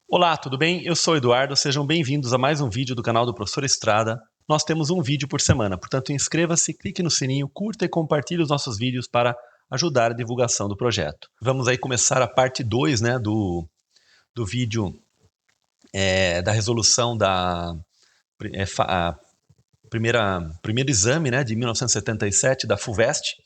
Olá, tudo bem? Eu sou o Eduardo, sejam bem-vindos a mais um vídeo do canal do Professor Estrada. Nós temos um vídeo por semana, portanto inscreva-se, clique no sininho, curta e compartilhe os nossos vídeos para ajudar a divulgação do projeto. Vamos aí começar a parte 2 do vídeo da resolução da primeiro exame de 1977 da FUVEST,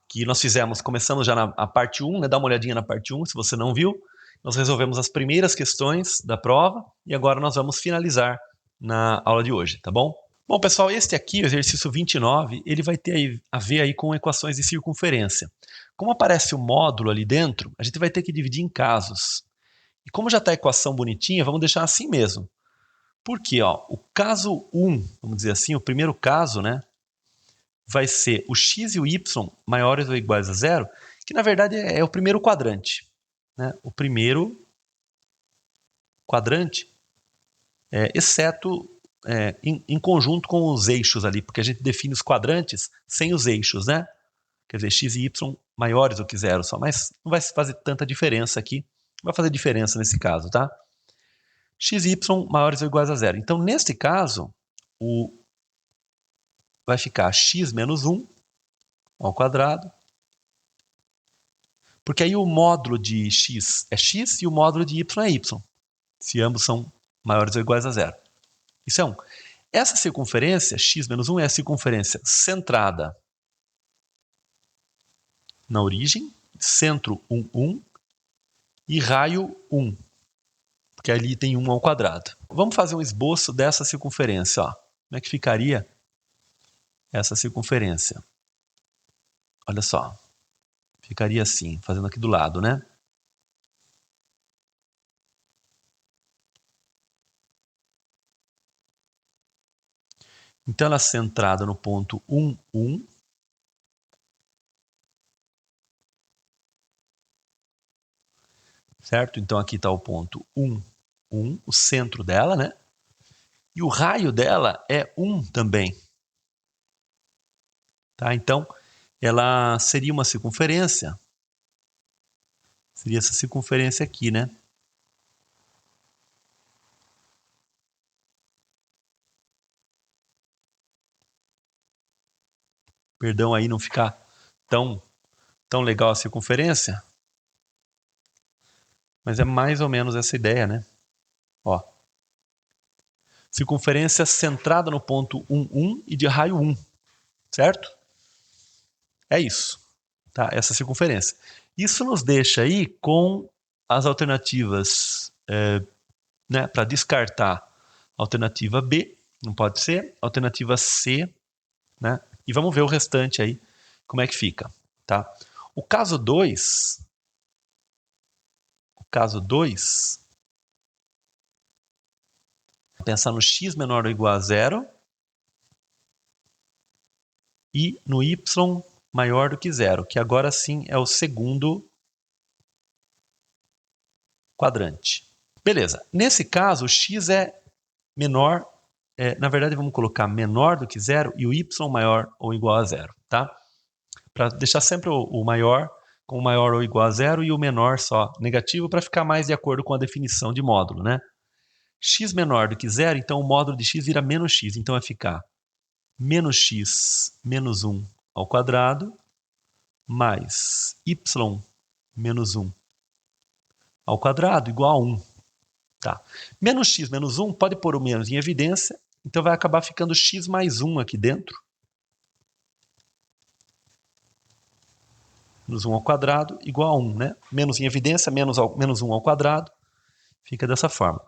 que nós começamos já na parte 1, dá uma olhadinha na parte 1 se você não viu. Nós resolvemos as primeiras questões da prova e agora nós vamos finalizar na aula de hoje, tá bom? Bom, pessoal, este aqui, o exercício 29, ele vai ter a ver aí com equações de circunferência. Como aparece o módulo ali dentro, a gente vai ter que dividir em casos. E como já está a equação bonitinha, vamos deixar assim mesmo. Por quê? O caso 1, vamos dizer assim, o primeiro caso, vai ser o x e o y maiores ou iguais a zero, que na verdade é o primeiro quadrante. O primeiro quadrante, exceto em conjunto com os eixos ali, porque a gente define os quadrantes sem os eixos, né? Quer dizer, x e y maiores do que zero só, mas não vai fazer tanta diferença aqui. Não vai fazer diferença nesse caso, tá? X e y maiores ou iguais a zero. Então, neste caso, vai ficar x menos 1 ao quadrado, porque aí o módulo de x é x e o módulo de y é y, se ambos são maiores ou iguais a zero. Isso é 1. Essa circunferência, x menos 1, é a circunferência centrada na origem, centro 1, 1 e raio 1, porque ali tem 1 ao quadrado. Vamos fazer um esboço dessa circunferência. Como é que ficaria essa circunferência? Olha só, ficaria assim, fazendo aqui do lado, né? Então ela é centrada no ponto 1, 1. Certo? Então aqui está o ponto 1, 1, o centro dela, né? E o raio dela é 1 também. Tá? Então, ela seria uma circunferência. Seria essa circunferência aqui, né? Perdão aí não ficar tão legal a circunferência. Mas é mais ou menos essa ideia, né? Ó. Circunferência centrada no ponto 1, 1 e de raio 1. Certo? É isso. Tá? Essa circunferência. Isso nos deixa aí com as alternativas para descartar. Alternativa B, não pode ser. Alternativa C, né? E vamos ver o restante aí, como é que fica. Tá? O caso 2, pensar no x menor ou igual a zero e no y maior do que zero, que agora sim é o segundo quadrante. Beleza, nesse caso o x é menor, na verdade vamos colocar menor do que zero e o y maior ou igual a zero, tá? Para deixar sempre o maior com o maior ou igual a zero e o menor só negativo, para ficar mais de acordo com a definição de módulo, né? X menor do que zero, então o módulo de x vira menos x, então vai ficar menos x menos 1 ao quadrado mais y menos 1 ao quadrado igual a 1. Tá. Menos x menos 1 pode pôr o menos em evidência, então vai acabar ficando x mais 1 aqui dentro. Menos 1 ao quadrado igual a 1, né? Menos em evidência, menos 1 ao quadrado, fica dessa forma.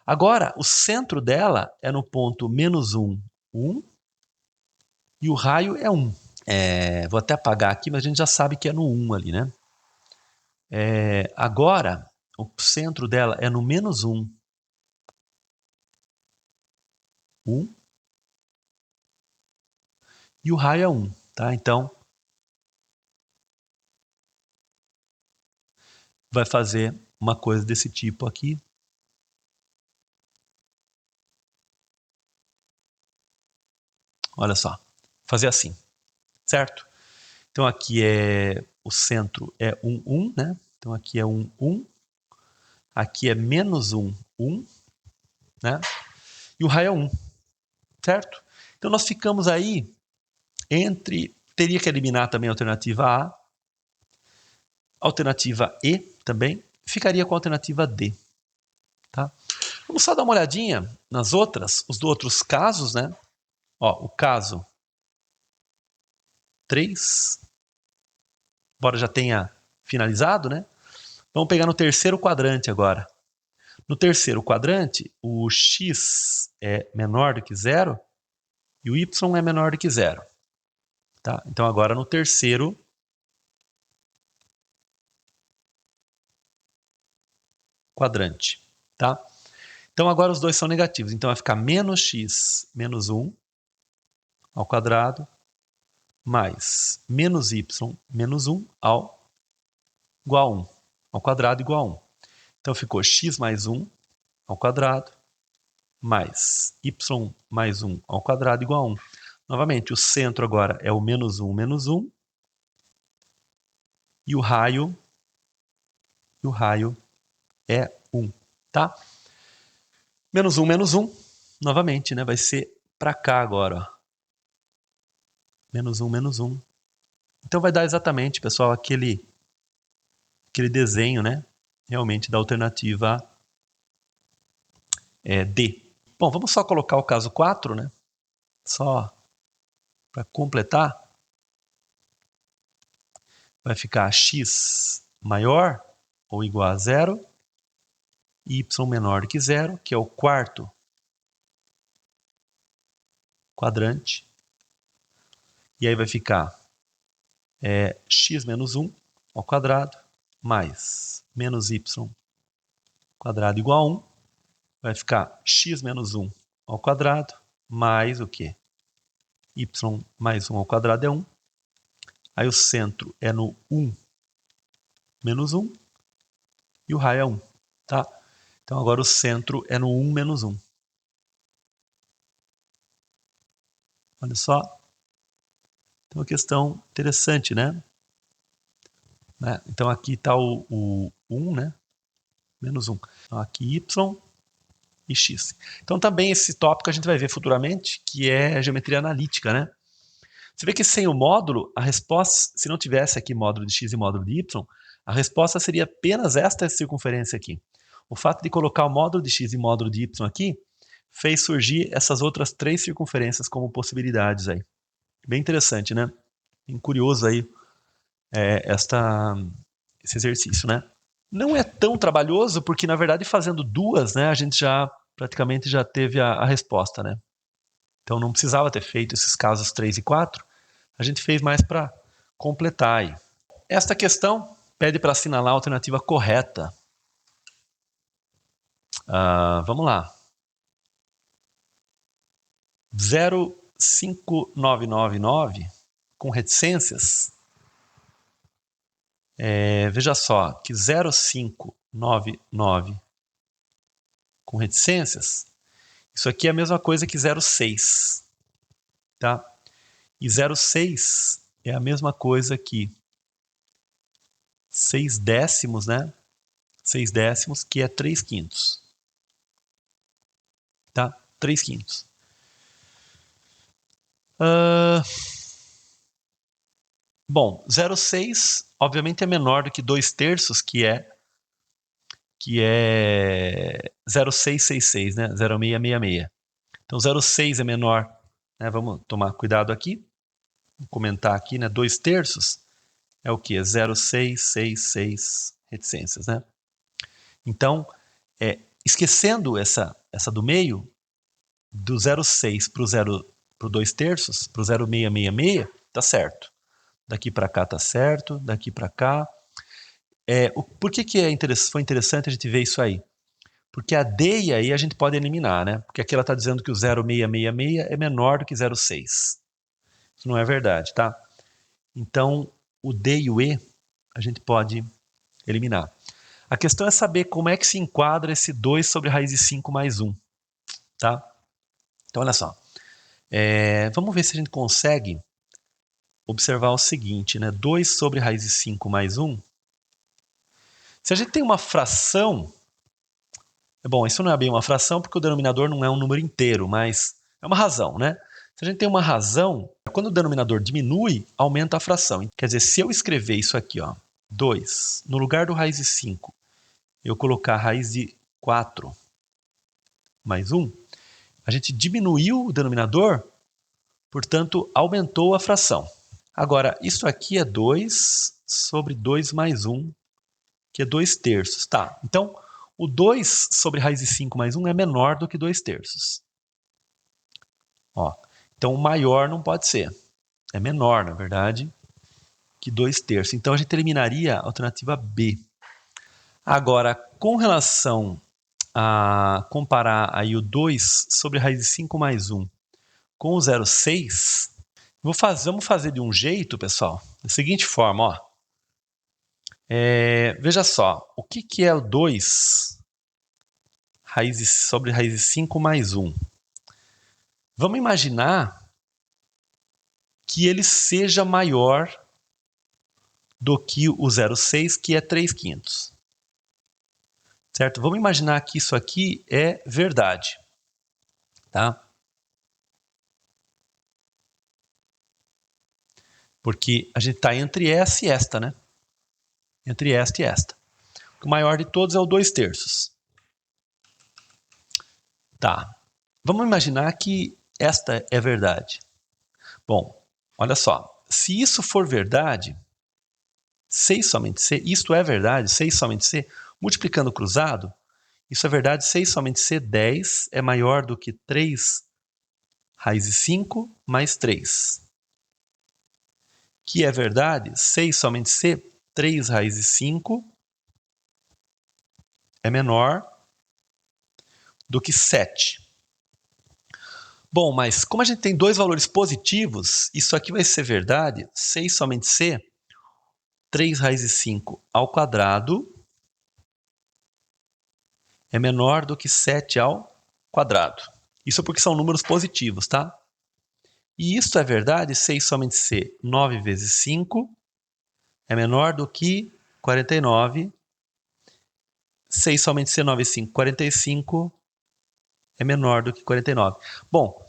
Agora, o centro dela é no ponto menos 1, 1, e o raio é 1. Vou até apagar aqui, mas a gente já sabe que é no 1 ali, né? Agora, o centro dela é no menos 1, 1, e o raio é 1, tá? Então, vai fazer uma coisa desse tipo aqui. Olha só, fazer assim, certo? Então aqui o centro é 1, 1, né? Então aqui é 1, 1. Aqui é menos 1, 1, né? E o raio é 1, certo? Então nós ficamos aí entre... Teria que eliminar também a alternativa A, alternativa E também, ficaria com a alternativa D, tá? Vamos só dar uma olhadinha nas outras, os outros casos, né? Ó, o caso 3, embora já tenha finalizado, né? Vamos pegar no terceiro quadrante agora. No terceiro quadrante, o x é menor do que zero e o y é menor do que zero. Tá? Então agora no terceiro quadrante. Tá? Então agora os dois são negativos. Então vai ficar menos x menos 1 ao quadrado mais menos y menos 1 igual a 1. Ao quadrado igual a 1. Então ficou x mais 1 ao quadrado mais y mais 1 ao quadrado igual a 1. Novamente, o centro agora é o menos 1, e o raio é 1, tá? Menos 1, novamente, né? Vai ser para cá agora, ó. Menos 1. Então vai dar exatamente, pessoal, aquele desenho, né? Realmente da alternativa D. Bom, vamos só colocar o caso 4, né? Só para completar. Vai ficar x maior ou igual a zero, e y menor do que zero, que é o quarto quadrante. E aí vai ficar x menos 1 ao quadrado mais menos y quadrado igual a 1. Vai ficar x menos 1 ao quadrado mais o quê? Y mais 1 ao quadrado é 1. Aí o centro é no 1 menos 1 e o raio é 1. Tá? Então agora o centro é no 1 menos 1. Olha só. Então uma questão interessante, né? Então aqui está o 1, né? Menos 1. Então aqui y e x. Então também esse tópico a gente vai ver futuramente, que é geometria analítica, né? Você vê que sem o módulo, a resposta, se não tivesse aqui módulo de x e módulo de y, a resposta seria apenas esta circunferência aqui. O fato de colocar o módulo de x e módulo de y aqui fez surgir essas outras 3 circunferências como possibilidades aí. Bem interessante, né? Bem curioso aí esse exercício, né? Não é tão trabalhoso, porque na verdade fazendo duas, né, a gente já praticamente já teve a resposta, né? Então não precisava ter feito esses casos 3 e 4, a gente fez mais para completar aí. Esta questão pede para assinalar a alternativa correta. Vamos lá. 0,5999 com reticências. Veja só que 0,599 com reticências, isso aqui é a mesma coisa que 0,6. Tá? E 0,6 é a mesma coisa que 6 décimos, né? 6 décimos, que é 3 quintos. Tá? 3 quintos. Bom, 0,6 obviamente é menor do que 2 terços, que é 0,666, né? 0,666. Então 0,6 é menor, né? Vamos tomar cuidado aqui. Vou comentar aqui, né? 2 terços é o que? 0,666 reticências, né? Então, esquecendo essa do meio, do 0,6 para o 2 terços, para o 0,666, tá certo. Daqui para cá tá certo, daqui para cá. Por que foi interessante a gente ver isso aí? Porque a D e a E a gente pode eliminar, né? Porque aqui ela está dizendo que o 0,666 é menor do que 0,6. Isso não é verdade, tá? Então, o D e o E a gente pode eliminar. A questão é saber como é que se enquadra esse 2 sobre raiz de 5 mais 1, tá? Então, olha só. Vamos ver se a gente consegue observar o seguinte, né? 2 sobre raiz de 5 mais 1. Se a gente tem uma fração, Bom, isso não é bem uma fração porque o denominador não é um número inteiro, mas é uma razão, né? Se a gente tem uma razão, quando o denominador diminui, aumenta a fração. Quer dizer, se eu escrever isso aqui, ó, 2, no lugar do raiz de 5, eu colocar raiz de 4 mais 1, a gente diminuiu o denominador, portanto, aumentou a fração. Agora, isso aqui é 2 sobre 2 mais 1, que é 2 terços. Tá, então, o 2 sobre raiz de 5 mais 1 é menor do que 2 terços. Ó, então, o maior não pode ser. É menor, na verdade, que 2 terços. Então, a gente eliminaria a alternativa B. Agora, com relação a comparar aí o 2 sobre raiz de 5 mais 1 com o 0,6, vamos fazer de um jeito, pessoal, da seguinte forma, ó. Veja só, o que é o 2 sobre raiz de 5 mais 1? Vamos imaginar que ele seja maior do que o 0,6, que é 3/5. Certo? Vamos imaginar que isso aqui é verdade. Tá? Porque a gente está entre essa e esta, né? Entre esta e esta. O maior de todos é o 2 terços. Tá. Vamos imaginar que esta é verdade. Bom, olha só. Se isso for verdade, 6 somente C, isto é verdade, 6 somente C, multiplicando cruzado, isso é verdade, 6 somente C, 10, é maior do que 3 raiz de 5 mais 3. Que é verdade, 6 somente C, 3 raiz de 5 é menor do que 7. Bom, mas como a gente tem dois valores positivos, isso aqui vai ser verdade, 6 somente C, 3 raiz de 5 ao quadrado é menor do que 7 ao quadrado. Isso porque são números positivos, tá? E isso é verdade, 6 somente C, 9 vezes 5 é menor do que 49. 6 somente C, 9 vezes 5, 45 é menor do que 49. Bom,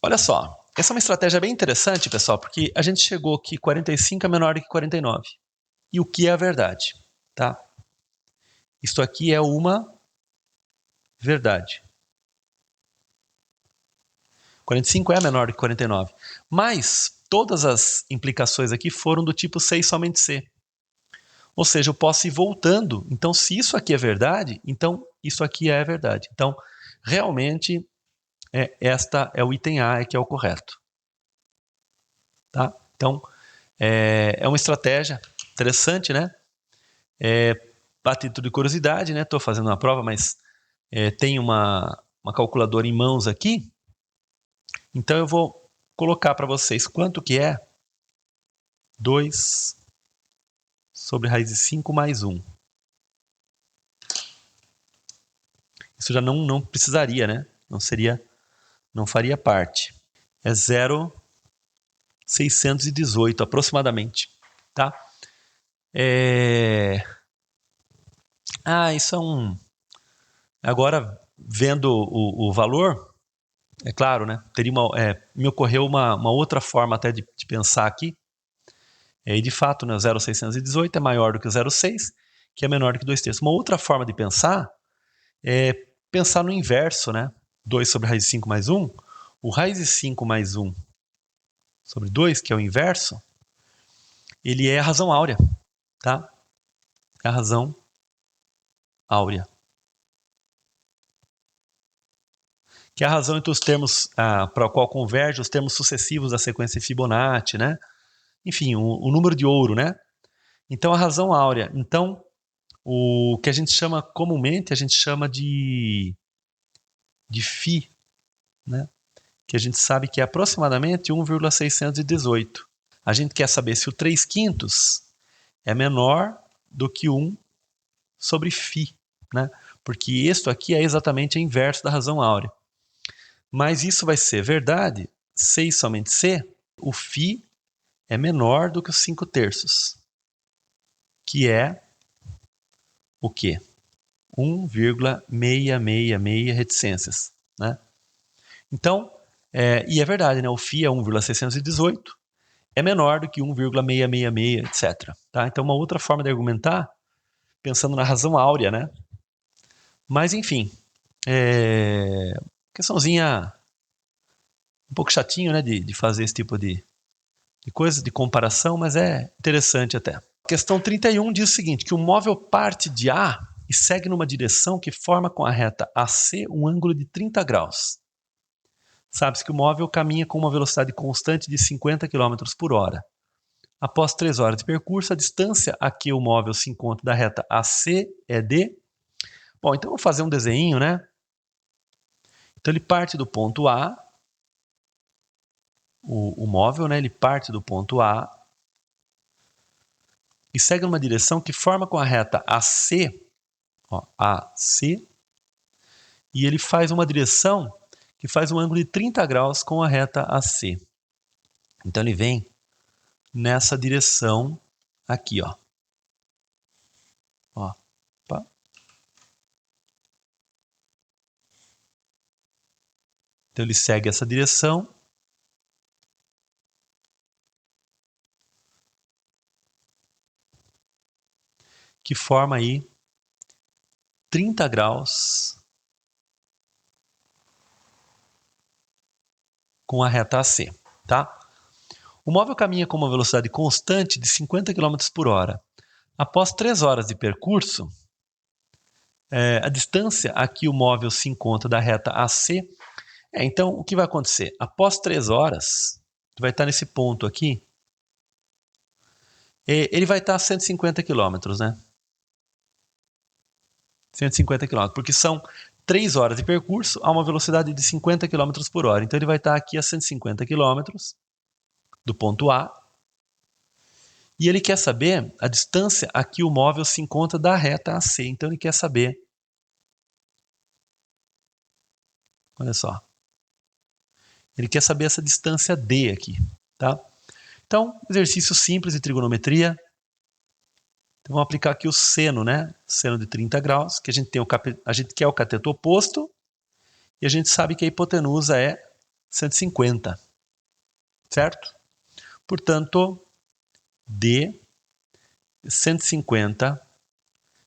olha só, essa é uma estratégia bem interessante, pessoal, porque a gente chegou que 45 é menor do que 49. E o que é a verdade, tá? Isto aqui é uma verdade. 45 é menor do que 49. Mas todas as implicações aqui foram do tipo 6 somente C. Ou seja, eu posso ir voltando. Então, se isso aqui é verdade, então isso aqui é verdade. Então, realmente, esta é o item A, que é o correto. Tá? Então, é uma estratégia interessante, né? A título de curiosidade, né? Estou fazendo uma prova, mas tem uma calculadora em mãos aqui. Então, eu vou colocar para vocês quanto que é 2 sobre raiz de 5 mais 1. Isso já não precisaria, né? Não faria parte. É 0,618 aproximadamente, tá? Isso é um... Agora, vendo o valor, é claro, né? Me ocorreu uma outra forma até de pensar aqui. E de fato, né, o 0,618 é maior do que o 0,6, que é menor do que 2 terços. Uma outra forma de pensar é pensar no inverso, né? 2 sobre raiz de 5 mais 1. O raiz de 5 mais 1 sobre 2, que é o inverso, ele é a razão áurea, tá? É a razão áurea. Que é a razão entre os termos para o qual converge os termos sucessivos da sequência Fibonacci, né? Enfim, o número de ouro, né? Então, a razão áurea. Então, o que a gente chama comumente, a gente chama de φ, né? Que a gente sabe que é aproximadamente 1,618. A gente quer saber se o 3/5 é menor do que 1 sobre φ, né? Porque isto aqui é exatamente o inverso da razão áurea. Mas isso vai ser verdade, 6 somente C, o φ é menor do que os 5 terços, que é o quê? 1,666 reticências, né? Então, e é verdade, né? O φ é 1,618, é menor do que 1,666, etc. Tá? Então, uma outra forma de argumentar, pensando na razão áurea, né? Mas, enfim, questãozinha um pouco chatinho, né? De fazer esse tipo de coisa, de comparação, mas é interessante até. Questão 31 diz o seguinte, que o móvel parte de A e segue numa direção que forma com a reta AC um ângulo de 30 graus. Sabe-se que o móvel caminha com uma velocidade constante de 50 km por hora. Após 3 horas de percurso, a distância a que o móvel se encontra da reta AC é de... Bom, então vou fazer um desenho, né? Então ele parte do ponto A, o móvel, né? Ele parte do ponto A e segue numa direção que forma com a reta AC, ó, AC, e ele faz uma direção que faz um ângulo de 30 graus com a reta AC. Então ele vem nessa direção aqui, ó. Ó. Opa. Então ele segue essa direção. Que forma aí 30 graus com a reta AC, tá? O móvel caminha com uma velocidade constante de 50 km por hora. Após 3 horas de percurso, a distância a que o móvel se encontra da reta AC... então, o que vai acontecer? Após 3 horas, vai estar nesse ponto aqui, ele vai estar a 150 km, né? 150 km, porque são 3 horas de percurso a uma velocidade de 50 km por hora. Então ele vai estar aqui a 150 km do ponto A. E ele quer saber a distância a que o móvel se encontra da reta AC. Então ele quer saber, olha só, ele quer saber essa distância D aqui, tá? Então, exercício simples de trigonometria. Então, vamos aplicar aqui o seno, né? Seno de 30 graus, que a gente quer o cateto oposto, e a gente sabe que a hipotenusa é 150, certo? Portanto, D 150,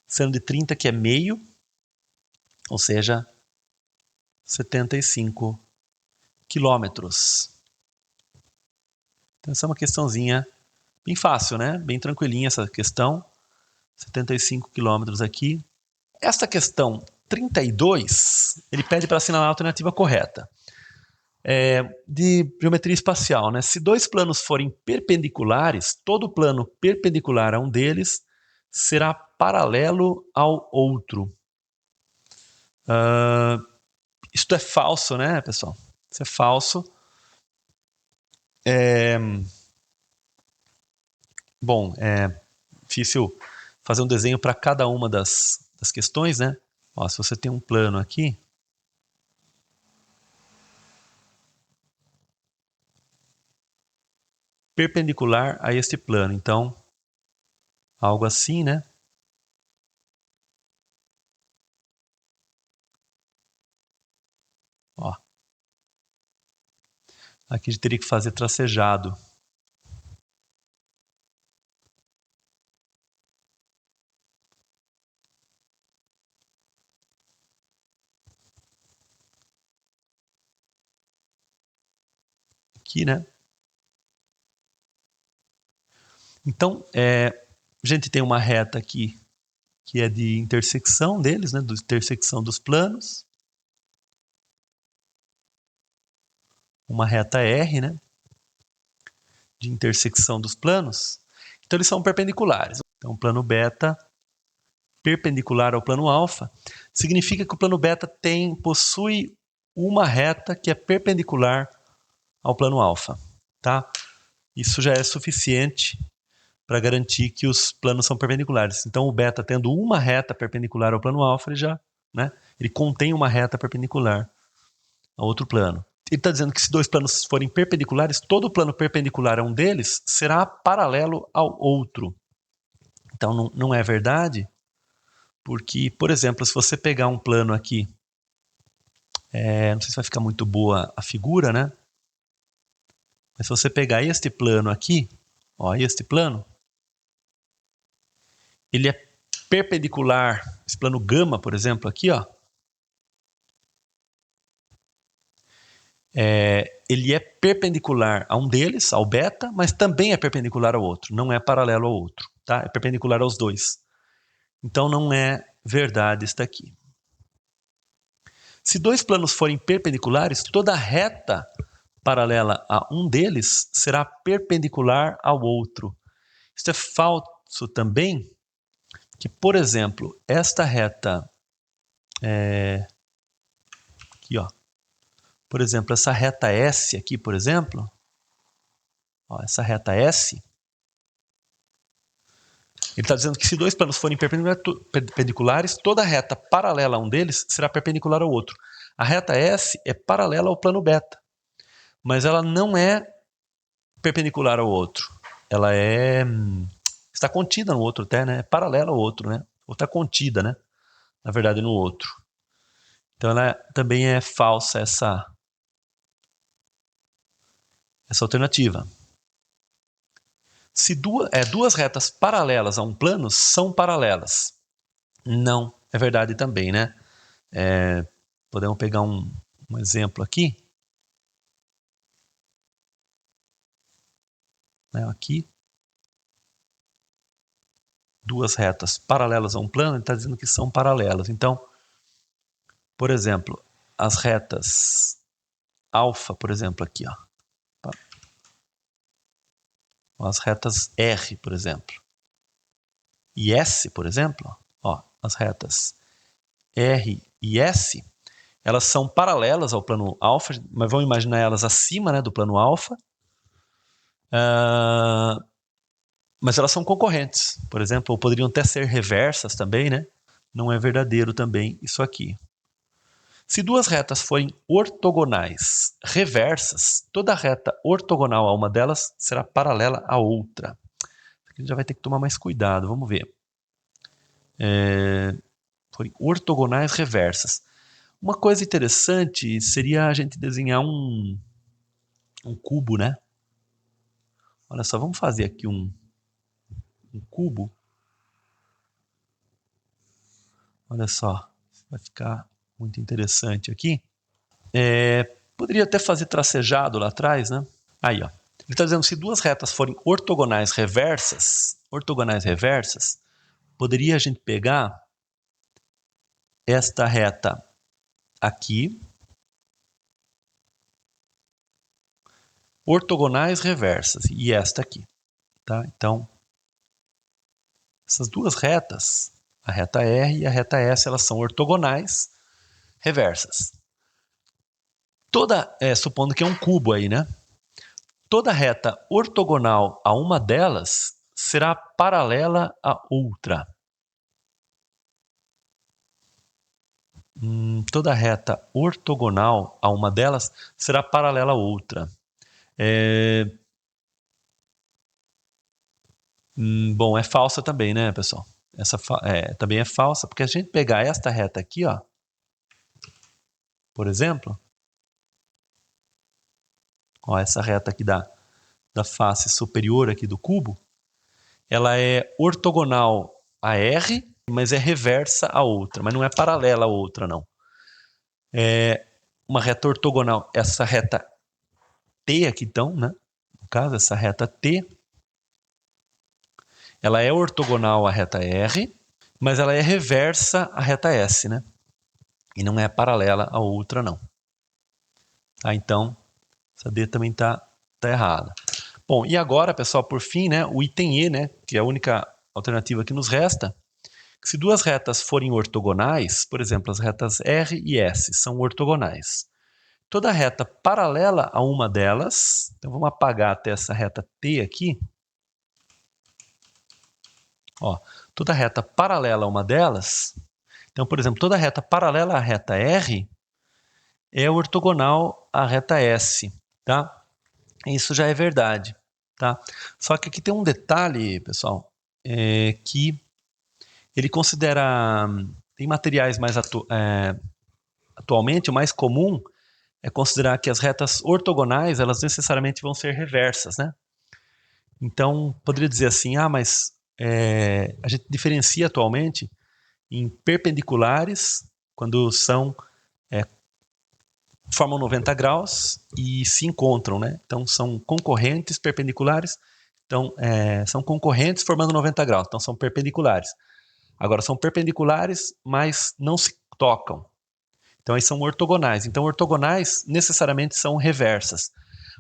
seno de 30, que é meio, ou seja, 75 quilômetros. Então, essa é uma questãozinha bem fácil, né? Bem tranquilinha essa questão. 75 quilômetros aqui. Esta questão 32, ele pede para assinalar a alternativa correta. De geometria espacial, né? Se dois planos forem perpendiculares, todo plano perpendicular a um deles será paralelo ao outro. Isto é falso, né, pessoal? Isso é falso. Bom, é difícil fazer um desenho para cada uma das questões, né? Ó, se você tem um plano aqui, perpendicular a este plano, então, algo assim, né? Ó. Aqui a gente teria que fazer tracejado. Aqui, né? Então, a gente tem uma reta aqui que é de intersecção deles, né? De intersecção dos planos. Uma reta R, né? De intersecção dos planos. Então, eles são perpendiculares. Então, o plano beta perpendicular ao plano alfa significa que o plano beta possui uma reta que é perpendicular ao plano alfa, tá? Isso já é suficiente para garantir que os planos são perpendiculares. Então, o beta tendo uma reta perpendicular ao plano alfa, ele contém uma reta perpendicular a outro plano. Ele está dizendo que se dois planos forem perpendiculares, todo plano perpendicular a um deles será paralelo ao outro. Então, não é verdade, Porque, por exemplo, se você pegar um plano aqui, não sei se vai ficar muito boa a figura, né? Mas se você pegar este plano aqui, ó, este plano, ele é perpendicular, esse plano gama, por exemplo, aqui, ó, ele é perpendicular a um deles, ao beta, mas também é perpendicular ao outro, não é paralelo ao outro, tá? É perpendicular aos dois. Então não é verdade isso daqui. Se dois planos forem perpendiculares, toda reta paralela a um deles será perpendicular ao outro. Isso é falso também, que, por exemplo, esta reta aqui, ó, por exemplo, essa reta S aqui, por exemplo, ó, essa reta S, ele está dizendo que se dois planos forem perpendiculares, toda reta paralela a um deles será perpendicular ao outro. A reta S é paralela ao plano beta, mas ela não é perpendicular ao outro. Ela está contida no outro até, né? É paralela ao outro, né? Ou está contida, né? Na verdade, no outro. Então, ela também é falsa essa alternativa. Se duas retas paralelas a um plano são paralelas. Não, é verdade também, né? Podemos pegar um exemplo aqui. Aqui. Duas retas paralelas a um plano, ele está dizendo que são paralelas. Então, por exemplo, as retas alfa, por exemplo, aqui, ó. As retas R, por exemplo, e S, por exemplo, ó, as retas R e S, elas são paralelas ao plano alfa, mas vamos imaginar elas acima, né, do plano alfa, mas elas são concorrentes, por exemplo, ou poderiam até ser reversas também, né? Não é verdadeiro também isso aqui. Se duas retas forem ortogonais reversas, toda reta ortogonal a uma delas será paralela à outra. Aqui a gente já vai ter que tomar mais cuidado, vamos ver. Forem ortogonais reversas. Uma coisa interessante seria a gente desenhar um cubo, né? Olha só, vamos fazer aqui um cubo. Olha só, vai ficar muito interessante aqui. Poderia até fazer tracejado lá atrás, né? Aí, ó. Ele está dizendo que se duas retas forem ortogonais reversas, poderia a gente pegar esta reta aqui, ortogonais reversas, e esta aqui, tá? Então, essas duas retas, a reta R e a reta S, elas são ortogonais reversas. Supondo que é um cubo aí, né? Toda reta ortogonal a uma delas será paralela à outra. Toda reta ortogonal a uma delas será paralela à outra. Bom, é falsa também, né, pessoal? Essa também é falsa, porque a gente pegar esta reta aqui, ó, por exemplo, ó, essa reta aqui da face superior aqui do cubo, ela é ortogonal a R, mas é reversa a outra, mas não é paralela a outra, não. É uma reta ortogonal, essa reta T aqui então, né? No caso, essa reta T, ela é ortogonal à reta R, mas ela é reversa à reta S, né? E não é paralela a outra, não. Tá? Então, essa D também tá errada. Bom, e agora, pessoal, por fim, né, o item E, né, que é a única alternativa que nos resta, que se duas retas forem ortogonais, por exemplo, as retas R e S são ortogonais. Toda reta paralela a uma delas, então vamos apagar até essa reta T aqui. Ó, toda reta paralela a uma delas, então, por exemplo, toda reta paralela à reta R é ortogonal à reta S, tá? Isso já é verdade, tá? Só que aqui tem um detalhe, pessoal, que ele considera, em materiais mais atualmente, o mais comum é considerar que as retas ortogonais, elas necessariamente vão ser reversas, né? Então, poderia dizer assim, mas a gente diferencia atualmente em perpendiculares, quando formam 90 graus e se encontram, né? Então, são concorrentes perpendiculares, então, são concorrentes formando 90 graus, então são perpendiculares. Agora, são perpendiculares, mas não se tocam. Então, aí são ortogonais. Então, ortogonais necessariamente são reversas.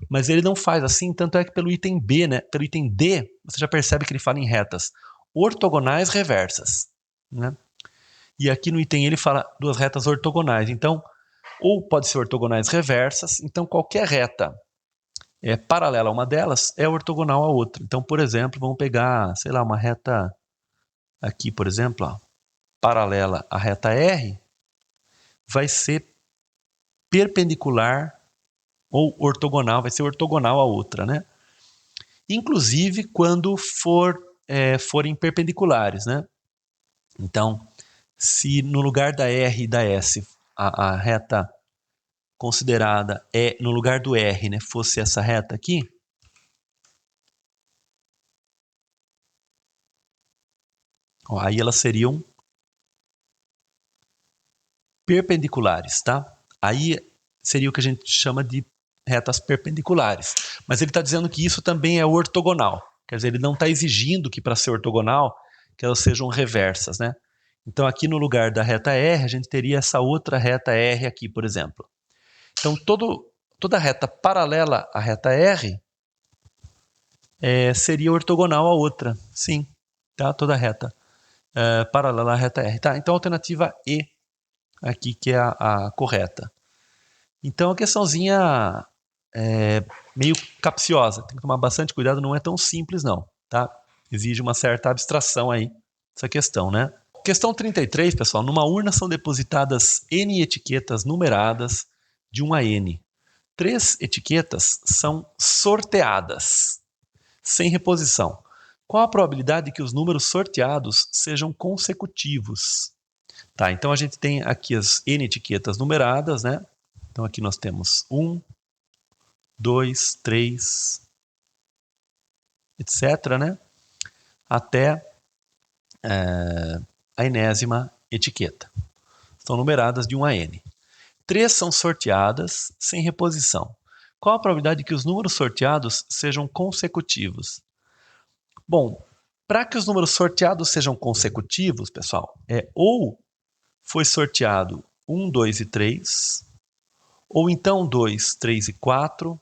Mas ele não faz assim, tanto é que pelo item B, né? Pelo item D, você já percebe que ele fala em retas ortogonais reversas, né? E aqui no item E ele fala duas retas ortogonais. Então, ou pode ser ortogonais reversas, então qualquer reta paralela a uma delas é ortogonal à outra. Então, por exemplo, vamos pegar, sei lá, uma reta aqui, por exemplo, ó, paralela à reta R, vai ser perpendicular ou ortogonal, vai ser ortogonal à outra, né? Inclusive quando forem perpendiculares, né? Então, se no lugar da R e da S a reta considerada no lugar do R, né, fosse essa reta aqui, ó, aí elas seriam perpendiculares, tá? Aí seria o que a gente chama de retas perpendiculares. Mas ele está dizendo que isso também é ortogonal. Quer dizer, ele não está exigindo que para ser ortogonal que elas sejam reversas, né? Então aqui no lugar da reta R, a gente teria essa outra reta R aqui, por exemplo. Então toda reta paralela à reta R seria ortogonal à outra, sim. Tá? Toda reta paralela à reta R. Tá? Então a alternativa E aqui que é a correta. Então a questãozinha meio capciosa, tem que tomar bastante cuidado, não é tão simples não, tá? Exige uma certa abstração aí, essa questão, né? Questão 33, pessoal, numa urna são depositadas N etiquetas numeradas de 1 a N. 3 etiquetas são sorteadas, sem reposição. Qual a probabilidade de que os números sorteados sejam consecutivos? Tá, então a gente tem aqui as N etiquetas numeradas, né? Então aqui nós temos 1, 2, 3, etc., né? Até a enésima etiqueta. Estão numeradas de 1 a N. 3 são sorteadas sem reposição. Qual a probabilidade de que os números sorteados sejam consecutivos? Bom, para que os números sorteados sejam consecutivos, pessoal, ou foi sorteado 1, 2 e 3, ou então 2, 3 e 4,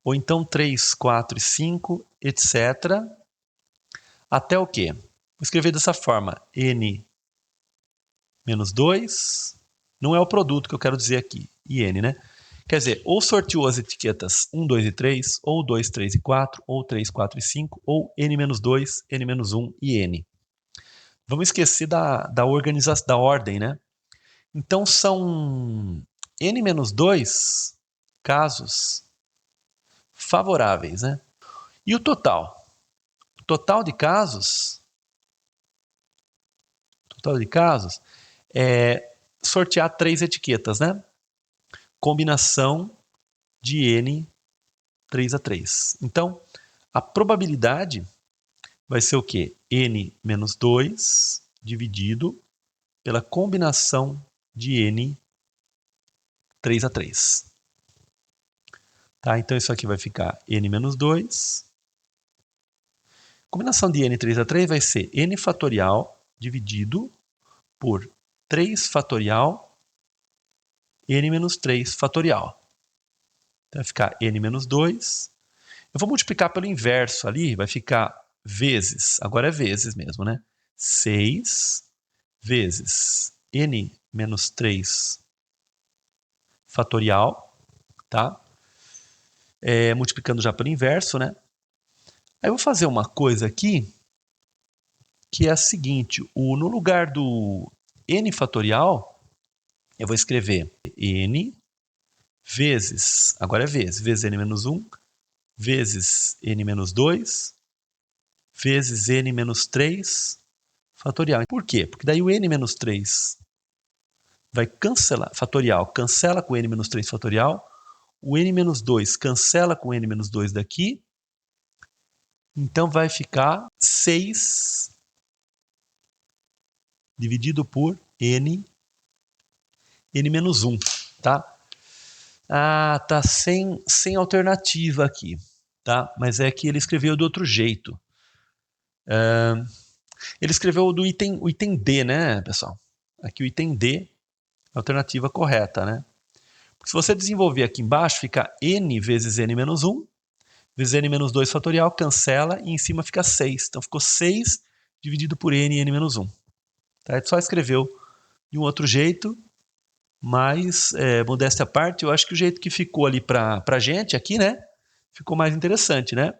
ou então 3, 4 e 5, etc. Até o quê? Vou escrever dessa forma, n menos 2, não é o produto que eu quero dizer aqui, e n, né? Quer dizer, ou sorteou as etiquetas 1, 2 e 3, ou 2, 3 e 4, ou 3, 4 e 5, ou n menos 2, n menos 1 e n. Vamos esquecer da organização, da ordem, né? Então são n menos 2 casos favoráveis, né? E o total? O total de casos é sortear 3 etiquetas, né? Combinação de n 3 a 3. Então, a probabilidade vai ser o quê? N menos 2 dividido pela combinação de n 3 a 3. Tá? Então, isso aqui vai ficar n menos 2. Combinação de n 3 a 3 vai ser n fatorial dividido por 3 fatorial n menos 3 fatorial. Então, vai ficar n menos 2. Eu vou multiplicar pelo inverso ali, vai ficar vezes, agora é vezes mesmo, né? 6 vezes n menos 3 fatorial, tá? Multiplicando já pelo inverso, né? Aí eu vou fazer uma coisa aqui, que é a seguinte, no lugar do n fatorial, eu vou escrever n vezes, agora é vezes n menos 1, vezes n menos 2, vezes n menos 3 fatorial. Por quê? Porque daí o n menos 3 vai cancelar, fatorial, cancela com n menos 3 fatorial, o n menos 2 cancela com n menos 2 daqui, então vai ficar 6 dividido por n menos 1, tá? Ah, tá sem alternativa aqui, tá? Mas é que ele escreveu do outro jeito. Ele escreveu o item D, né, pessoal? Aqui o item D, alternativa correta, né? Porque se você desenvolver aqui embaixo, fica n vezes n menos 1, vezes n menos 2 fatorial, cancela, e em cima fica 6. Então ficou 6 dividido por n menos 1. Tá? Ele só escreveu de um outro jeito, mas, modéstia à parte, eu acho que o jeito que ficou ali pra gente aqui, né, ficou mais interessante, né?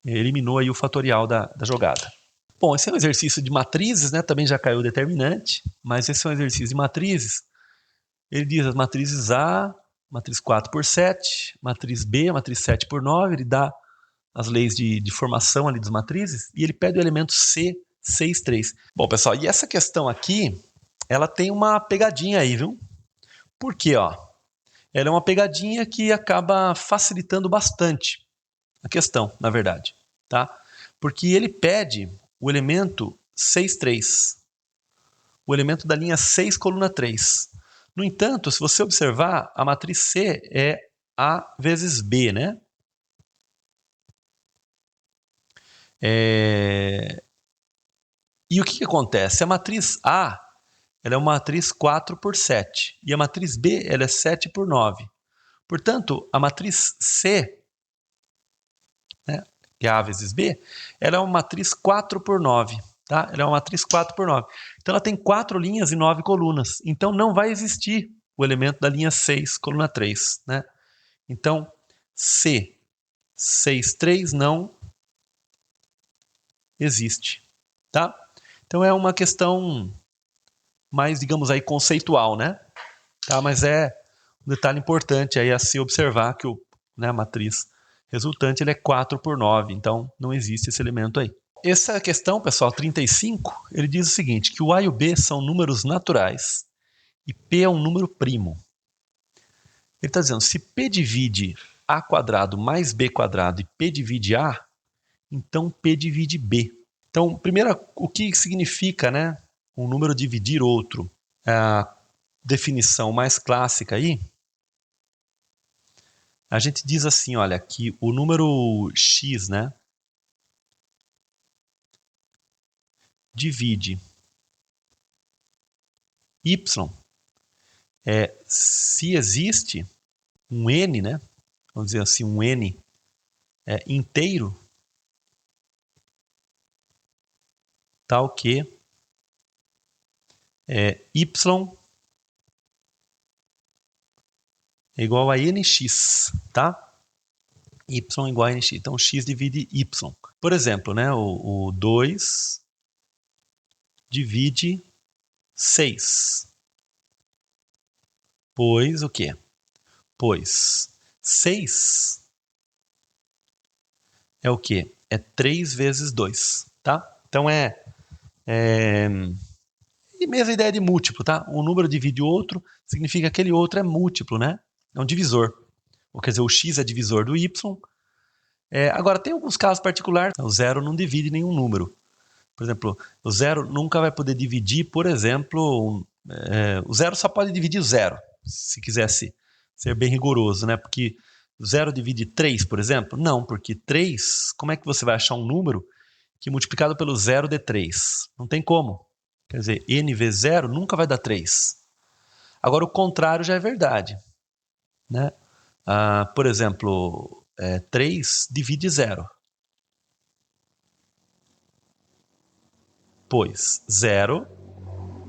Eliminou aí o fatorial da jogada. Bom, esse é um exercício de matrizes, né? Também já caiu o determinante, mas esse é um exercício de matrizes. Ele diz as matrizes A, matriz 4 por 7, matriz B, matriz 7 por 9, ele dá as leis de formação ali das matrizes, e ele pede o elemento C, 6, 3. Bom, pessoal, e essa questão aqui, ela tem uma pegadinha aí, viu? Por quê, ó? Ela é uma pegadinha que acaba facilitando bastante a questão, na verdade, tá? Porque ele pede o elemento 6, 3, o elemento da linha 6, coluna 3. No entanto, se você observar, a matriz C é A vezes B, né? E o que acontece? A matriz A ela é uma matriz 4 por 7, e a matriz B ela é 7 por 9. Portanto, a matriz C, né, que é A vezes B, ela é uma matriz 4 por 9. Tá? Ela é uma matriz 4 por 9. Então ela tem 4 linhas e 9 colunas. Então não vai existir o elemento da linha 6, coluna 3. Né? Então, C, 6, 3 não existe. Tá? Então é uma questão mais, digamos aí, conceitual, né? Tá? Mas é um detalhe importante aí a se observar que a matriz resultante ele é 4 por 9, então não existe esse elemento aí. Essa questão, pessoal, 35, ele diz o seguinte, que o A e o B são números naturais e P é um número primo. Ele está dizendo, se P divide A quadrado mais B quadrado e P divide A, então P divide B. Então, primeiro, o que significa, né, um número dividir outro? A definição mais clássica aí, a gente diz assim, olha, que o número x, né, divide y, se existe um n, né, vamos dizer assim, um n inteiro, tal que y é igual a nx, tá? Y igual a nx. Então, x divide y. Por exemplo, né, o 2 divide 6. Pois o quê? Pois 6 é o quê? É 3 vezes 2, tá? Então e mesma ideia de múltiplo, tá? Um número divide outro, significa que aquele outro é múltiplo, né? É um divisor. Ou quer dizer, o x é divisor do y. Agora, tem alguns casos particulares, o zero não divide nenhum número. Por exemplo, o zero nunca vai poder dividir, por exemplo, o zero só pode dividir o zero, se quisesse ser bem rigoroso, né? Porque o zero divide 3, por exemplo? Não, porque 3, como é que você vai achar um número que multiplicado pelo zero dê 3? Não tem como. Quer dizer, n vezes zero nunca vai dar 3. Agora, o contrário já é verdade, né? Por exemplo, 3 divide zero. Pois 0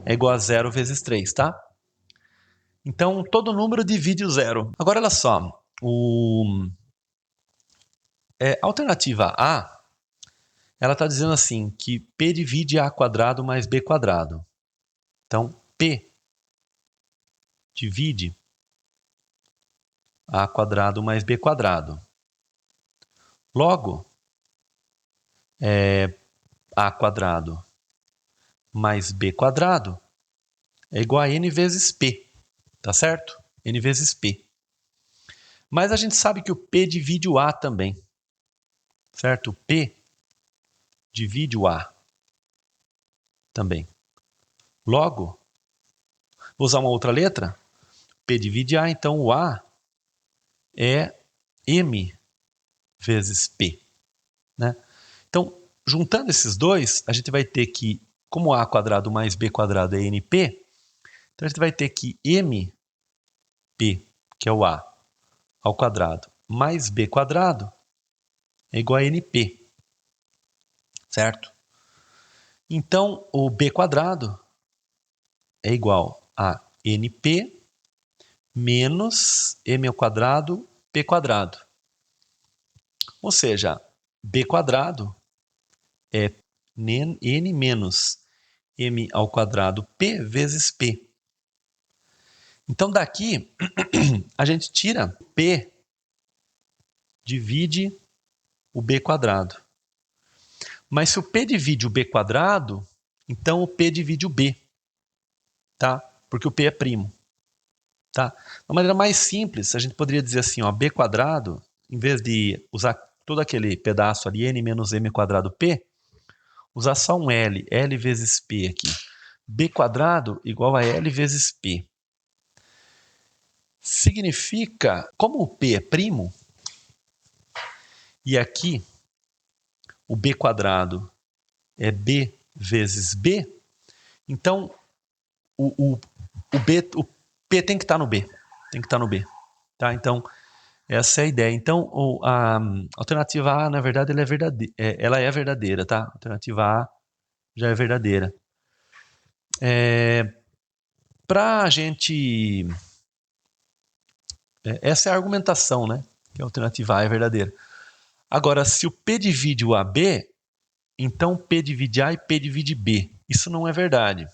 é igual a 0 vezes 3, tá? Então, todo número divide o zero. Agora, olha só. A alternativa A, ela está dizendo assim, que P divide A quadrado mais B quadrado. Então, P divide A quadrado mais B quadrado. Logo, A quadrado mais b quadrado é igual a n vezes p, tá certo? N vezes p. Mas a gente sabe que o p divide o a também, certo? O p divide o a também. Logo, vou usar uma outra letra, p divide a, então o a é m vezes p, né? Então, juntando esses dois, a gente vai ter que, como a quadrado mais b quadrado é np, então a gente vai ter que mp, que é o a, ao quadrado, mais b quadrado é igual a np, certo? Então, o b quadrado é igual a np menos m ao quadrado, p quadrado. Ou seja, b quadrado é n menos m ao quadrado p vezes p. Então, daqui, a gente tira p divide o b quadrado. Mas se o p divide o b quadrado, então o p divide o b, tá? Porque o p é primo, tá? De uma maneira mais simples, a gente poderia dizer assim, ó, b quadrado, em vez de usar todo aquele pedaço ali, n menos m quadrado p, usar só um L vezes p aqui. B quadrado igual a L vezes P. Significa, como o P é primo, e aqui o B quadrado é B vezes B, então o P tem que estar no B. Tem que estar no B. Tá? Então, essa é a ideia. Então, a alternativa A, na verdade, ela é verdadeira, tá? A alternativa A já é verdadeira. Para a gente... essa é a argumentação, né? Que a alternativa A é verdadeira. Agora, se o P divide o AB, então P divide A e P divide B. Isso não é verdade.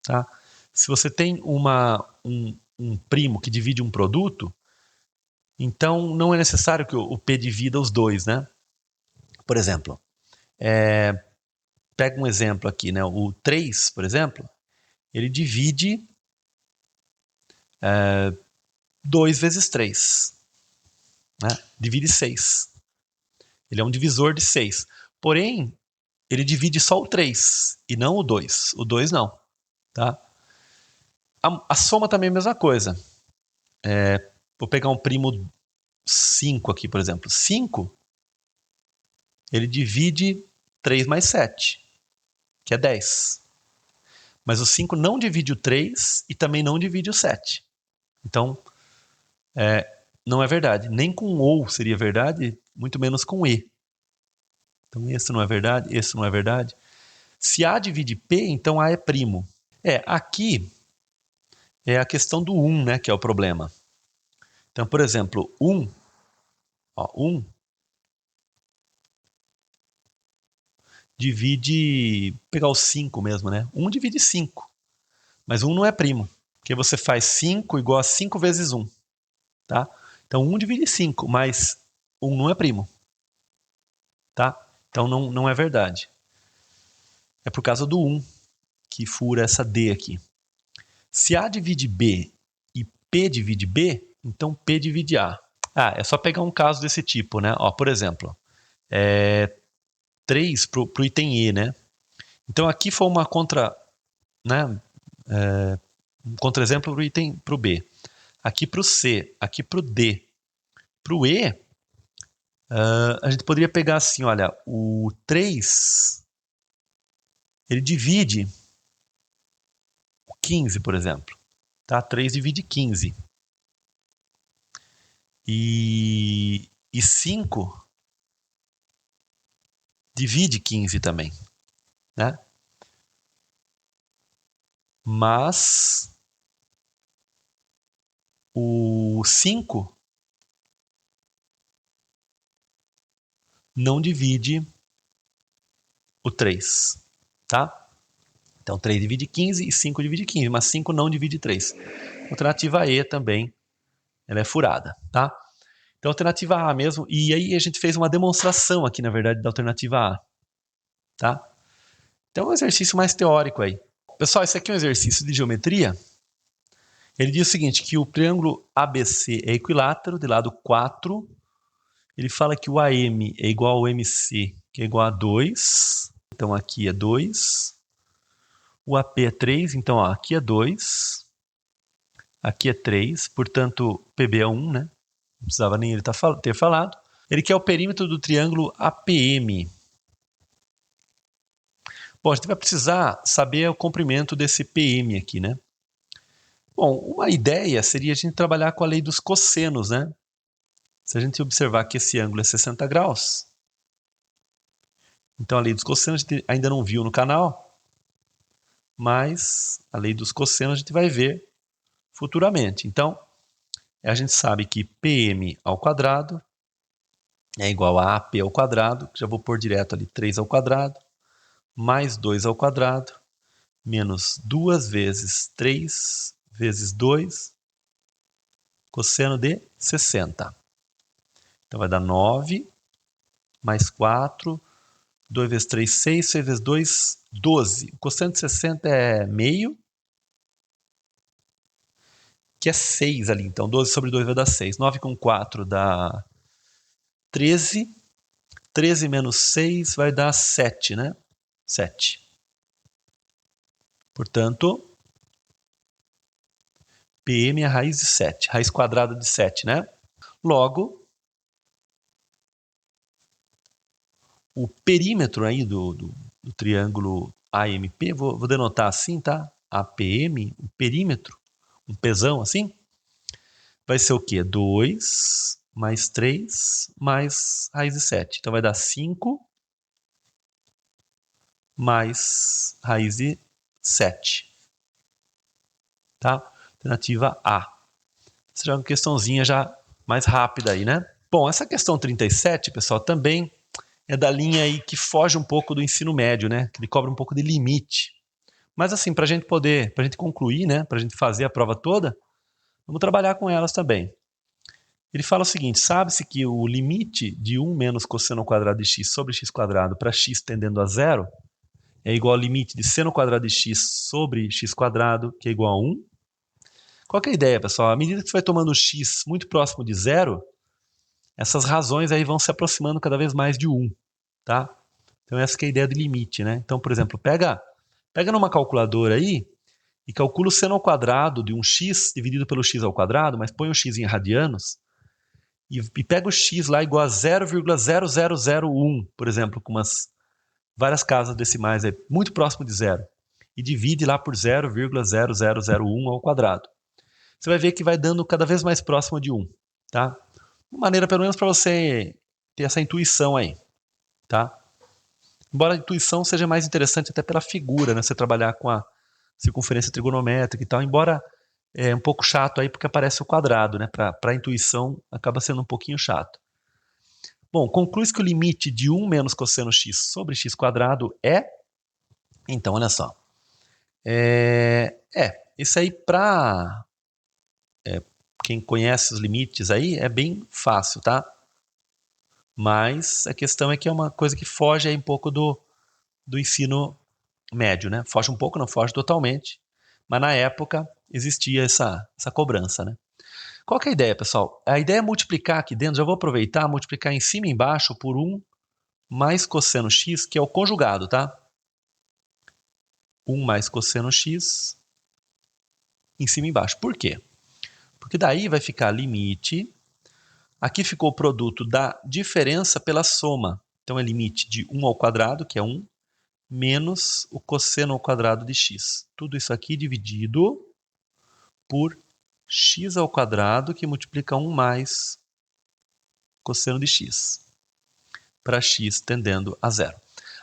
Tá? Se você tem um primo que divide um produto, então não é necessário que o P divida os dois, né? Por exemplo, pega um exemplo aqui, né? O 3, por exemplo, ele divide 2 vezes 3. Né? Divide 6. Ele é um divisor de 6. Porém, ele divide só o 3 e não o 2. O 2 não. Tá? A soma também é a mesma coisa. Vou pegar um primo 5 aqui, por exemplo. 5, ele divide 3 mais 7, que é 10. Mas o 5 não divide o 3 e também não divide o 7. Então, não é verdade. Nem com ou seria verdade, muito menos com e. Então, esse não é verdade, esse não é verdade. Se A divide P, então A é primo. Aqui é a questão do 1, né, que é o problema. Então, por exemplo, 1, 1 divide, vou pegar o 5 mesmo, né? 1 divide 5, mas 1 não é primo, porque você faz 5 igual a 5 vezes 1, tá? Então 1 divide 5, mas 1 não é primo, tá? Então não é verdade. É por causa do 1 que fura essa D aqui. Se A divide B e P divide B, então P divide A. É só pegar um caso desse tipo, né? Ó, por exemplo, 3 para o item E, né? Então aqui foi uma né? Um contra-exemplo para o item para o B. Aqui para o C, aqui para o D. Para o E, a gente poderia pegar assim, olha, o 3, ele divide o 15, por exemplo. Tá? 3 divide 15. E 5 divide 15 também. Né? Mas o 5 não divide o 3. Tá? Então 3 divide 15 e 5 divide 15, mas 5 não divide 3. Alternativa E também, ela é furada, tá? Então alternativa A mesmo, e aí a gente fez uma demonstração aqui, na verdade, da alternativa A, tá? Então é um exercício mais teórico aí. Pessoal, esse aqui é um exercício de geometria. Ele diz o seguinte, que o triângulo ABC é equilátero, de lado 4. Ele fala que o AM é igual ao MC, que é igual a 2. Então aqui é 2. O AP é 3, então ó, aqui é 2. Aqui é 3, portanto PB é 1, né? Não precisava nem ele ter falado. Ele quer o perímetro do triângulo APM. Bom, a gente vai precisar saber o comprimento desse PM aqui, né? Bom, uma ideia seria a gente trabalhar com a lei dos cossenos, né? Se a gente observar que esse ângulo é 60 graus, então a lei dos cossenos a gente ainda não viu no canal, mas a lei dos cossenos a gente vai ver futuramente. Então, a gente sabe que PM ao quadrado é igual a AP ao quadrado, que já vou pôr direto ali 3 ao quadrado, mais 2 ao quadrado, menos 2 vezes 3 vezes 2, cosseno de 60. Então vai dar 9, mais 4, 2 vezes 3, 6, 6 vezes 2, 12. O cosseno de 60 é meio, que é 6 ali. Então 12 sobre 2 vai dar 6. 9 com 4 dá 13. 13 menos 6 vai dar 7, né? 7. Portanto, PM é a raiz de 7. Raiz quadrada de 7, né? Logo, o perímetro aí do triângulo AMP, vou denotar assim, tá? APM, o perímetro, um pesão assim, vai ser o quê? 2 mais 3 mais raiz de 7. Então vai dar 5 mais raiz de 7. Tá? Alternativa A. Essa já é uma questãozinha já mais rápida aí, né? Bom, essa questão 37, pessoal, também é da linha aí que foge um pouco do ensino médio, né? Que ele cobra um pouco de limite. Mas assim, para a gente poder, para a gente concluir, né? Para a gente fazer a prova toda, vamos trabalhar com elas também. Ele fala o seguinte, sabe-se que o limite de 1 menos cosseno ao quadrado de x sobre x quadrado para x tendendo a zero é igual ao limite de seno ao quadrado de x sobre x quadrado, que é igual a 1. Qual que é a ideia, pessoal? À medida que você vai tomando o x muito próximo de zero, essas razões aí vão se aproximando cada vez mais de 1, tá? Então essa que é a ideia de limite, né? Então, por exemplo, pega numa calculadora aí e calcula o seno ao quadrado de um x dividido pelo x ao quadrado, mas põe o x em radianos, e pega o x lá igual a 0,0001, por exemplo, com várias casas decimais aí, muito próximo de zero, e divide lá por 0,0001 ao quadrado. Você vai ver que vai dando cada vez mais próximo de 1, tá? Uma maneira, pelo menos, para você ter essa intuição aí, tá? Embora a intuição seja mais interessante até pela figura, né? Você trabalhar com a circunferência trigonométrica e tal, embora é um pouco chato aí porque aparece o quadrado, né? Para a intuição acaba sendo um pouquinho chato. Bom, conclui-se que o limite de 1 menos cosseno x sobre x quadrado é... Então, olha só. Isso aí para quem conhece os limites aí é bem fácil, tá? Mas a questão é que é uma coisa que foge aí um pouco do ensino médio, né? Foge um pouco, não foge totalmente, mas na época existia essa cobrança, né? Qual que é a ideia, pessoal? A ideia é multiplicar aqui dentro, já vou aproveitar, multiplicar em cima e embaixo por 1 mais cosseno x, que é o conjugado, tá? 1 mais cosseno x em cima e embaixo. Por quê? Porque daí vai ficar limite, aqui ficou o produto da diferença pela soma. Então é limite de 1 ao quadrado, que é 1, menos o cosseno ao quadrado de x. Tudo isso aqui dividido por x ao quadrado, que multiplica 1 mais cosseno de x, para x tendendo a zero.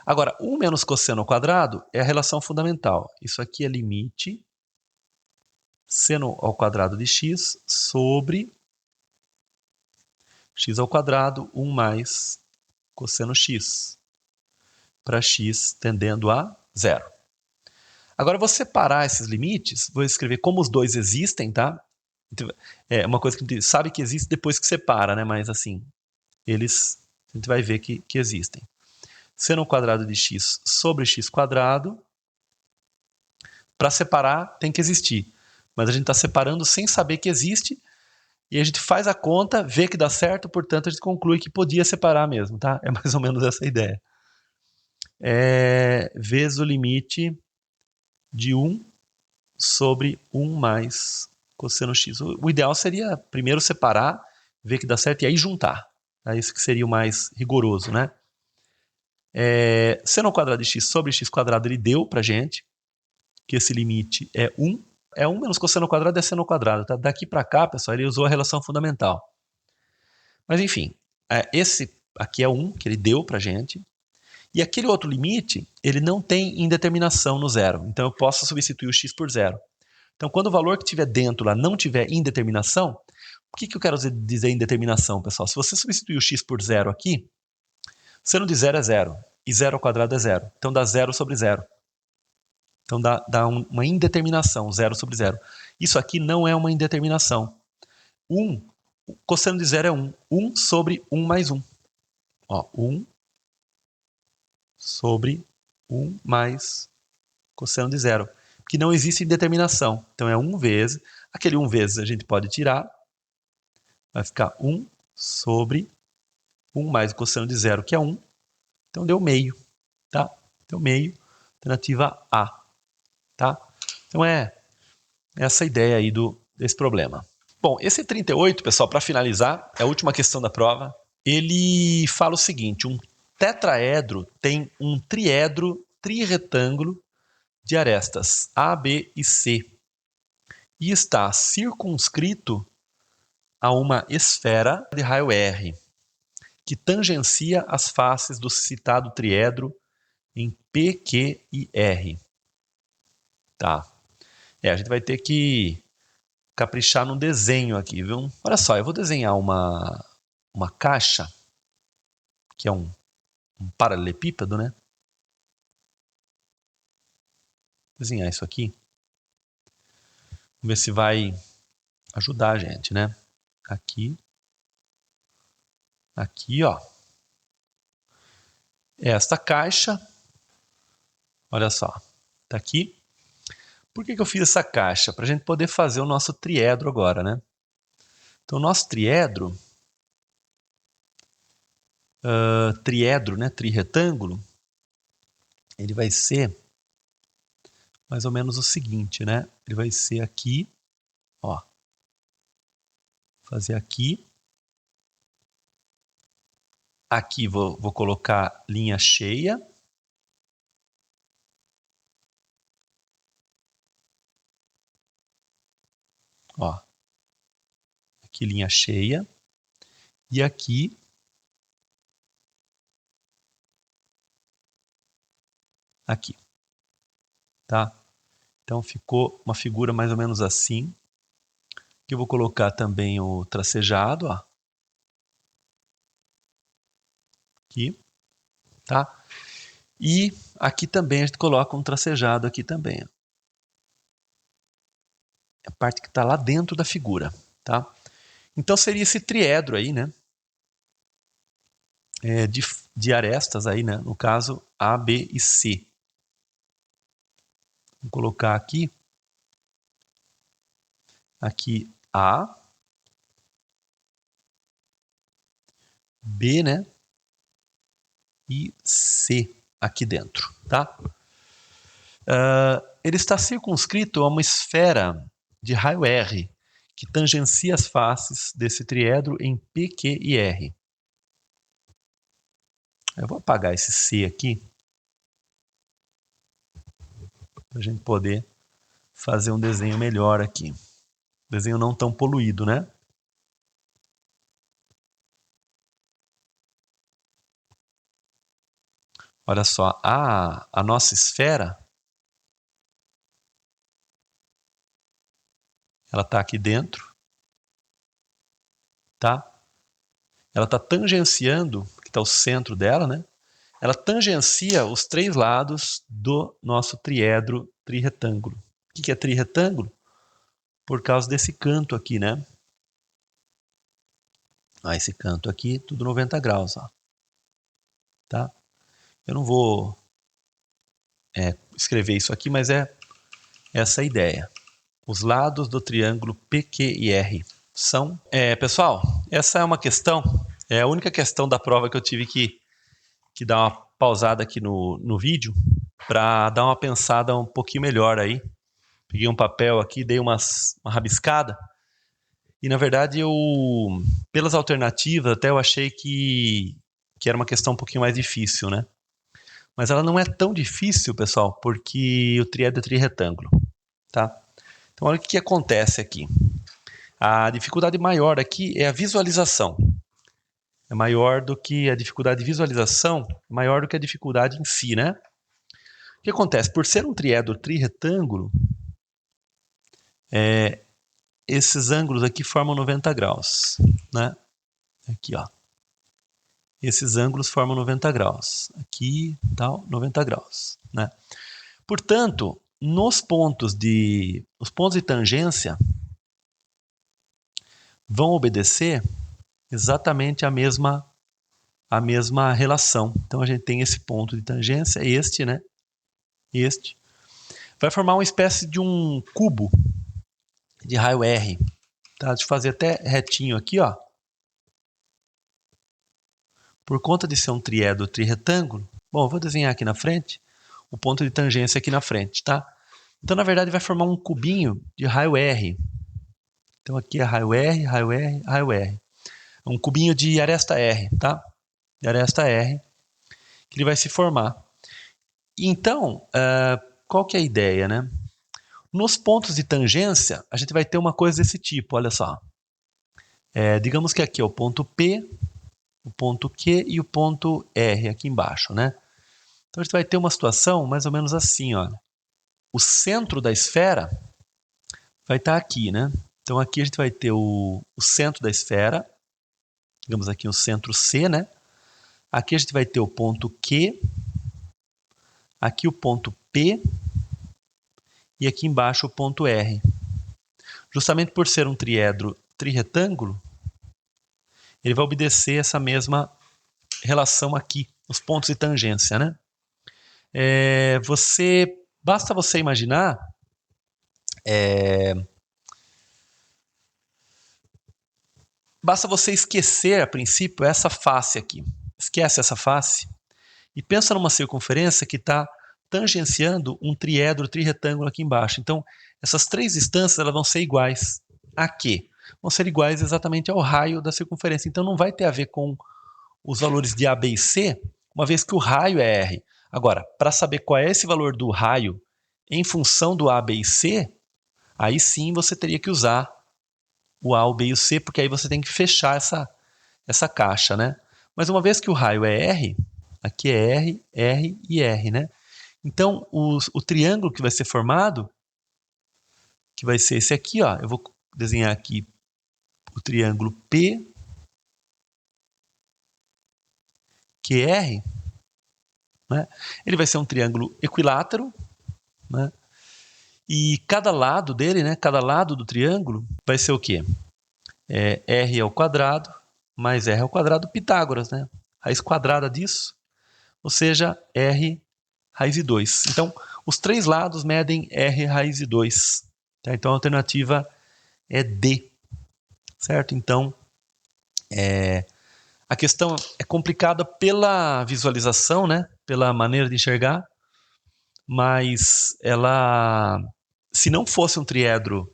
Agora, 1 menos cosseno ao quadrado é a relação fundamental. Isso aqui é limite seno ao quadrado de x sobre x ao quadrado, 1 mais cosseno x, para x tendendo a zero. Agora, eu vou separar esses limites, vou escrever como os dois existem, tá? É uma coisa que a gente sabe que existe depois que separa, né? Mas assim, a gente vai ver que existem. seno quadrado de x sobre x quadrado. Para separar, tem que existir. Mas a gente está separando sem saber que existe, e a gente faz a conta, vê que dá certo, portanto a gente conclui que podia separar mesmo, tá? É mais ou menos essa a ideia. Vezes o limite de 1 sobre 1 mais cosseno x. O ideal seria primeiro separar, ver que dá certo e aí juntar. É isso que seria o mais rigoroso, né? Seno quadrado de x sobre x quadrado ele deu pra gente, que esse limite é 1. É 1 menos cosseno quadrado é seno quadrado. Tá? Daqui para cá, pessoal, ele usou a relação fundamental. Mas enfim, esse aqui é 1 que ele deu pra gente. E aquele outro limite, ele não tem indeterminação no zero. Então eu posso substituir o x por zero. Então quando o valor que tiver dentro lá não tiver indeterminação, o que eu quero dizer indeterminação, pessoal? Se você substituir o x por zero aqui, seno de zero é zero. E zero ao quadrado é zero. Então dá zero sobre zero. Então dá uma indeterminação, zero sobre zero. Isso aqui não é uma indeterminação. 1, o cosseno de zero é 1. 1 sobre 1 mais 1. Ó, 1 sobre 1 mais cosseno de zero. Que não existe indeterminação. Então é 1 vezes. Aquele 1 vezes a gente pode tirar. Vai ficar 1 sobre 1 mais o cosseno de zero, que é 1. Então deu meio. Tá? Deu meio. Alternativa A. Tá? Então é essa ideia aí desse problema. Bom, esse 38, pessoal, para finalizar, é a última questão da prova. Ele fala o seguinte: um tetraedro tem um triedro trirretângulo de arestas A, B e C e está circunscrito a uma esfera de raio R que tangencia as faces do citado triedro em P, Q e R. Tá. A gente vai ter que caprichar no desenho aqui, viu? Olha só, eu vou desenhar uma caixa, que é um paralelepípedo, né? Vou desenhar isso aqui. Vamos ver se vai ajudar a gente, né? Aqui. Aqui, ó. Esta caixa, olha só, tá aqui. Por que eu fiz essa caixa? Para a gente poder fazer o nosso triedro agora, né? Então, o nosso triedro, né, trirretângulo, ele vai ser mais ou menos o seguinte, né? Ele vai ser aqui, ó. Fazer aqui. Aqui vou colocar linha cheia. Ó. Aqui linha cheia. E aqui aqui. Tá? Então ficou uma figura mais ou menos assim. Aqui eu vou colocar também o tracejado, ó. Aqui, tá? E aqui também a gente coloca um tracejado aqui também. Ó. É a parte que está lá dentro da figura, tá? Então seria esse triedro aí, né? De arestas aí, né? No caso, A, B e C. Vou colocar aqui. Aqui A. B, né? E C aqui dentro, tá? Ele está circunscrito a uma esfera de raio R que tangencia as faces desse triedro em P, Q e R. Eu vou apagar esse C aqui para a gente poder fazer um desenho melhor aqui. Desenho não tão poluído, né? Olha só, a nossa esfera, ela está aqui dentro, tá? Ela está tangenciando, que está o centro dela, né? Ela tangencia os três lados do nosso triedro trirretângulo. O que é trirretângulo? Por causa desse canto aqui, né? Esse canto aqui, tudo 90 graus, ó. Tá? Eu não vou escrever isso aqui, mas é essa a ideia. Os lados do triângulo PQR são... pessoal, essa é uma questão, é a única questão da prova que eu tive que dar uma pausada aqui no vídeo para dar uma pensada um pouquinho melhor aí. Peguei um papel aqui, dei uma rabiscada e, na verdade, pelas alternativas, até eu achei que era uma questão um pouquinho mais difícil, né? Mas ela não é tão difícil, pessoal, porque o triedro é trirretângulo, tá? Então, olha o que acontece aqui. A dificuldade maior aqui é a visualização. É maior do que a dificuldade de visualização, maior do que a dificuldade em si, né? O que acontece? Por ser um triedro trirretângulo, esses ângulos aqui formam 90 graus, né? Aqui, ó. Esses ângulos formam 90 graus. Aqui, tal, 90 graus, né? Portanto, os pontos de tangência vão obedecer exatamente a mesma relação. Então, a gente tem esse ponto de tangência, este, né? Este. Vai formar uma espécie de um cubo de raio R. Tá? Deixa eu fazer até retinho aqui, ó. Por conta de ser um triedro trirretângulo, bom, eu vou desenhar aqui na frente o ponto de tangência aqui na frente, tá? Então, na verdade, vai formar um cubinho de raio R. Então, aqui é raio R, raio R, raio R. Um cubinho de aresta R, tá? De aresta R, que ele vai se formar. Então, qual que é a ideia, né? Nos pontos de tangência, a gente vai ter uma coisa desse tipo, olha só. Digamos que aqui é o ponto P, o ponto Q e o ponto R aqui embaixo, né? Então, a gente vai ter uma situação mais ou menos assim, ó. O centro da esfera vai estar aqui, né? Então, aqui a gente vai ter o centro da esfera, digamos aqui o centro C, né? Aqui a gente vai ter o ponto Q, aqui o ponto P e aqui embaixo o ponto R. Justamente por ser um triedro trirretângulo, ele vai obedecer essa mesma relação aqui, os pontos de tangência, né? Basta você imaginar basta você esquecer, a princípio, essa face aqui. Esquece essa face e pensa numa circunferência que está tangenciando um triedro trirretângulo aqui embaixo. Então, essas três distâncias elas vão ser iguais a quê? Vão ser iguais exatamente ao raio da circunferência. Então, não vai ter a ver com os valores de A, B e C, uma vez que o raio é R. Agora, para saber qual é esse valor do raio em função do A, B e C, aí sim você teria que usar o A, o B e o C, porque aí você tem que fechar essa caixa, né? Mas uma vez que o raio é R, aqui é R, R e R, né? Então, o triângulo que vai ser formado, que vai ser esse aqui, ó. Eu vou desenhar aqui o triângulo P, QR, né? Ele vai ser um triângulo equilátero, né? E cada lado dele, né? Cada lado do triângulo vai ser o quê? R ao quadrado mais R ao quadrado Pitágoras, né? Raiz quadrada disso, ou seja, R raiz de 2. Então, os três lados medem R raiz de 2. Tá? Então, a alternativa é D, certo? Então, a questão é complicada pela visualização, né? Pela maneira de enxergar, mas ela, se não fosse um triedro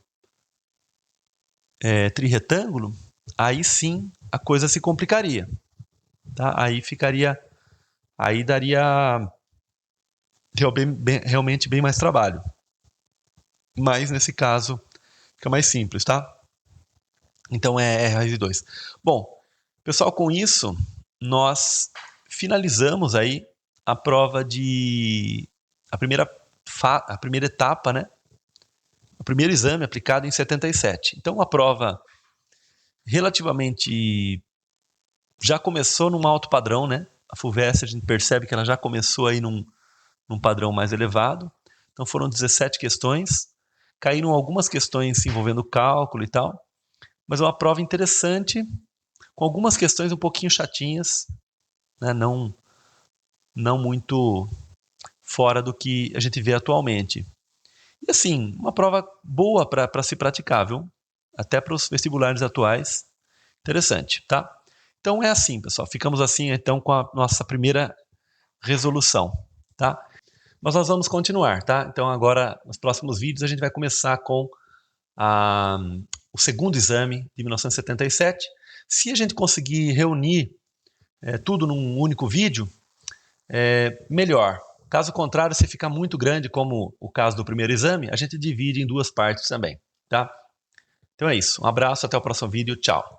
trirretângulo, aí sim a coisa se complicaria. Tá? Aí daria realmente bem mais trabalho. Mas nesse caso fica mais simples, tá? Então é R raiz de 2. Bom, pessoal, com isso nós finalizamos aí a prova a primeira etapa, né? O primeiro exame aplicado em 77. Então, uma prova relativamente já começou num alto padrão, né? A FUVEST, a gente percebe que ela já começou aí num padrão mais elevado. Então, foram 17 questões. Caíram algumas questões envolvendo cálculo e tal. Mas é uma prova interessante, com algumas questões um pouquinho chatinhas, né? Não não muito fora do que a gente vê atualmente. E assim, uma prova boa para se praticar, viu? Até para os vestibulares atuais. Interessante, tá? Então é assim, pessoal. Ficamos assim, então, com a nossa primeira resolução, tá? Mas nós vamos continuar, tá? Então agora, nos próximos vídeos, a gente vai começar com o segundo exame de 1977. Se a gente conseguir reunir tudo num único vídeo, melhor. Caso contrário, se ficar muito grande, como o caso do primeiro exame, a gente divide em duas partes também, tá? Então é isso. Um abraço, até o próximo vídeo. Tchau.